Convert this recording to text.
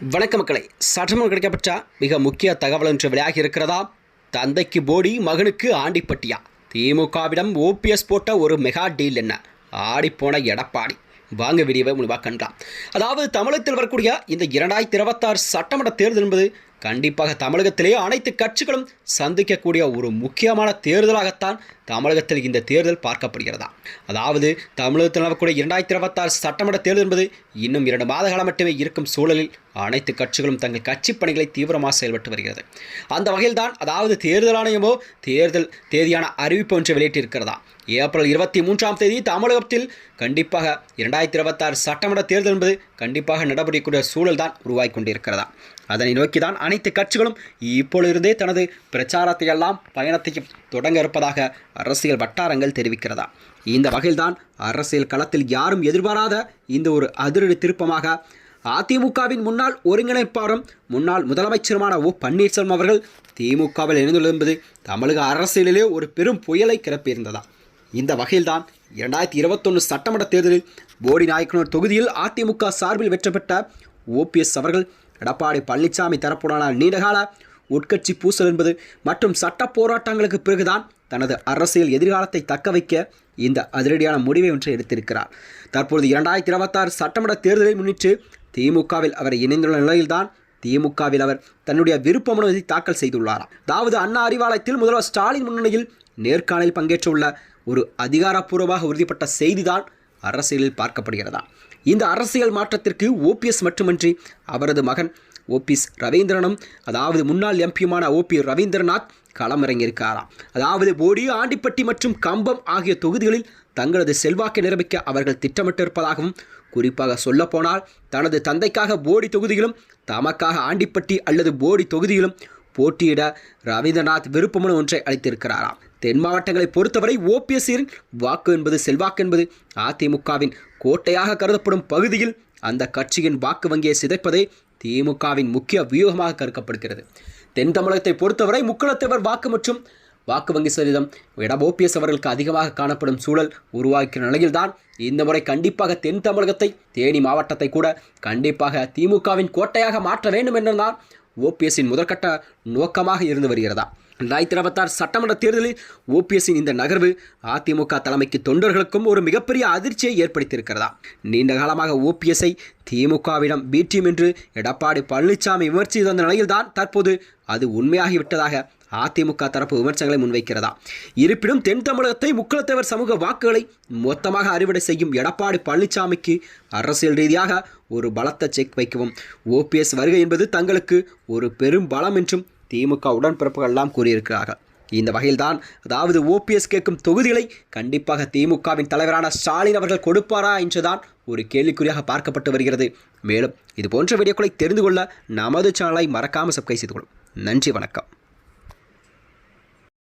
வணக்க மக்களை, சட்டமன்றம் கிடைக்கப்பட்ட மிக முக்கிய தகவல் என்று வெளியாகி இருக்கிறதா? தந்தைக்கு போடி, மகனுக்கு ஆண்டிப்பட்டியா? திமுகவிடம் ஓபிஎஸ் போட்ட ஒரு மெகா டீல் என்ன? ஆடிப்போன எடப்பாடி. வாங்க வீடியோவை முழுவாக கண்டாம். அதாவது தமிழகத்தில் வரக்கூடிய இந்த 2026 சட்டமன்ற தேர்தல் என்பது கண்டிப்பாக தமிழகத்திலே அனைத்து கட்சிகளும் சந்திக்கக்கூடிய ஒரு முக்கியமான தேர்தலாகத்தான் தமிழகத்தில் இந்த தேர்தல் பார்க்கப்படுகிறதா. அதாவது தமிழகத்தில் நடக்கக்கூடிய 2026 சட்டமன்ற தேர்தல் என்பது இன்னும் 2 மாத காலம் மட்டுமே இருக்கும் சூழலில் அனைத்து கட்சிகளும் தங்கள் கட்சி பணிகளை தீவிரமாக செயல்பட்டு வருகிறது. அந்த வகையில் தான் அதாவது தேர்தல் ஆணையமோ தேர்தல் தேதியான அறிவிப்பு ஒன்று வெளியிட்டிருக்கிறதா. ஏப்ரல் 23ஆம் தேதி தமிழகத்தில் கண்டிப்பாக 2026 சட்டமன்ற தேர்தல் என்பது கண்டிப்பாக நடைபெறக்கூடிய சூழல் தான் உருவாகி கொண்டிருக்கிறதா. அதனை நோக்கிதான் அனைத்து கட்சிகளும் இப்பொழுதே தனது பிரச்சாரத்தை எல்லாம் பயணத்தையும் தொடங்க இருப்பதாக அரசியல் வட்டாரங்கள் தெரிவிக்கிறதா. இந்த வகையில்தான் அரசியல் களத்தில் யாரும் எதிர்பாராத இந்த ஒரு அதிரடி திருப்பமாக அதிமுகவின் முன்னாள் ஒருங்கிணைப்பாளரும் முன்னாள் முதலமைச்சருமான ஓ பன்னீர்செல்வம் அவர்கள் திமுகவில் இணைந்துள்ளது என்பது தமிழக அரசியலிலே ஒரு பெரும் புயலை கிளப்பியிருந்ததா. இந்த வகையில்தான் 2021 சட்டமன்ற தேர்தலில் போடி நாயக்கனூர் தொகுதியில் அதிமுக சார்பில் வெற்றி பெற்ற ஓபிஎஸ் அவர்கள் எடப்பாடி பழனிசாமி தரப்புடான நீண்டகால உட்கட்சி பூசல் என்பது மற்றும் சட்ட போராட்டங்களுக்கு பிறகுதான் தனது அரசியல் எதிர்காலத்தை தக்க வைக்க இந்த அதிரடியான முடிவை ஒன்றை எடுத்திருக்கிறார். தற்பொழுது 2026 சட்டமன்ற தேர்தலை முன்னிட்டு திமுகவில் அவர் இணைந்துள்ள நிலையில்தான் திமுகவில் அவர் தன்னுடைய விருப்ப மனுவை தாக்கல் செய்துள்ளாராம். அதாவது அண்ணா அறிவாலயத்தில் முதல்வர் ஸ்டாலின் முன்னணியில் நேர்காணலில் பங்கேற்றுள்ள ஒரு அதிகாரப்பூர்வமாக உறுதிப்பட்ட செய்திதான் அரசியலில் பார்க்கப்படுகிறதா. இந்த அரசியல் மாற்றத்திற்கு ஓபிஎஸ் மட்டுமின்றி அவரது மகன் ஓபிஎஸ் ரவீந்திரனும் அதாவது முன்னாள் எம்பியுமான ஓபி ரவீந்திரநாத் களமிறங்கியிருக்கிறாராம். அதாவது போடி, ஆண்டிப்பட்டி மற்றும் கம்பம் ஆகிய தொகுதிகளில் தங்களது செல்வாக்கை நிரூபிக்க அவர்கள் திட்டமிட்டிருப்பதாகவும், குறிப்பாக சொல்லப்போனால் தனது தந்தைக்காக போடி தொகுதியிலும் தமக்காக ஆண்டிப்பட்டி அல்லது போடி தொகுதியிலும் போட்டியிட ரவீந்திரநாத் விருப்பமனு ஒன்றை அளித்திருக்கிறாராம். தென் மாவட்டங்களை பொறுத்தவரை ஓபிஎஸ்ஸின் வாக்கு என்பது செல்வாக்கு என்பது அதிமுகவின் கோட்டையாக கருதப்படும் பகுதியில் அந்த கட்சியின் வாக்கு வங்கியை சிதைப்பதே திமுகவின் முக்கிய வியூகமாக கருதப்படுகிறது. தென் தமிழகத்தை பொறுத்தவரை முக்குளத்தேவர் வாக்கு மற்றும் வாக்கு வங்கி சதவீதம் ஓபிஎஸ் அவர்களுக்கு அதிகமாக காணப்படும் சூழல் உருவாக்கிய நிலையில்தான் இந்த முறை கண்டிப்பாக தென் தமிழகத்தை தேனி மாவட்டத்தை கூட கண்டிப்பாக திமுகவின் கோட்டையாக மாற்ற வேண்டும் என்றுதான் ஓபிஎஸ்ஸின் முதற்கட்ட நோக்கமாக இருந்து வருகிறதா. 2026 சட்டமன்ற தேர்தலில் ஓபிஎஸ்ஸின் இந்த நகர்வு அதிமுக தலைமைக்கு தொண்டர்களுக்கும் ஒரு மிகப்பெரிய அதிர்ச்சியை ஏற்படுத்தியிருக்கிறதா. நீண்ட காலமாக ஓபிஎஸ்ஐ திமுகவிடம் பி டீம் என்று எடப்பாடி பழனிசாமி விமர்சித்து வந்த நிலையில்தான் தற்போது அது உண்மையாகிவிட்டதாக அதிமுக தரப்பு விமர்சனங்களை முன்வைக்கிறதா. இருப்பினும் தென் தமிழகத்தை முக்குளத்தேவர் சமூக வாக்குகளை மொத்தமாக அறுவடை செய்யும் எடப்பாடி பழனிசாமிக்கு அரசியல் ரீதியாக ஒரு பலத்த செக் வைக்கவும் ஓபிஎஸ் வருகை என்பது தங்களுக்கு ஒரு பெரும் பலம் என்றும் திமுக உடன்பிறப்புகள் எல்லாம் கூறியிருக்கிறார்கள். இந்த வகையில்தான் அதாவது ஓபிஎஸ் கேட்கும் தொகுதிகளை கண்டிப்பாக திமுகவின் தலைவரான ஸ்டாலின் அவர்கள் கொடுப்பாரா என்றுதான் ஒரு கேள்விக்குறியாக பார்க்கப்பட்டு வருகிறது. மேலும் இது போன்ற வீடியோக்களை தெரிந்து கொள்ள நமது சேனலை மறக்காமல் சப்ஸ்கிரைப் செய்து கொள்ளும். நன்றி, வணக்கம்.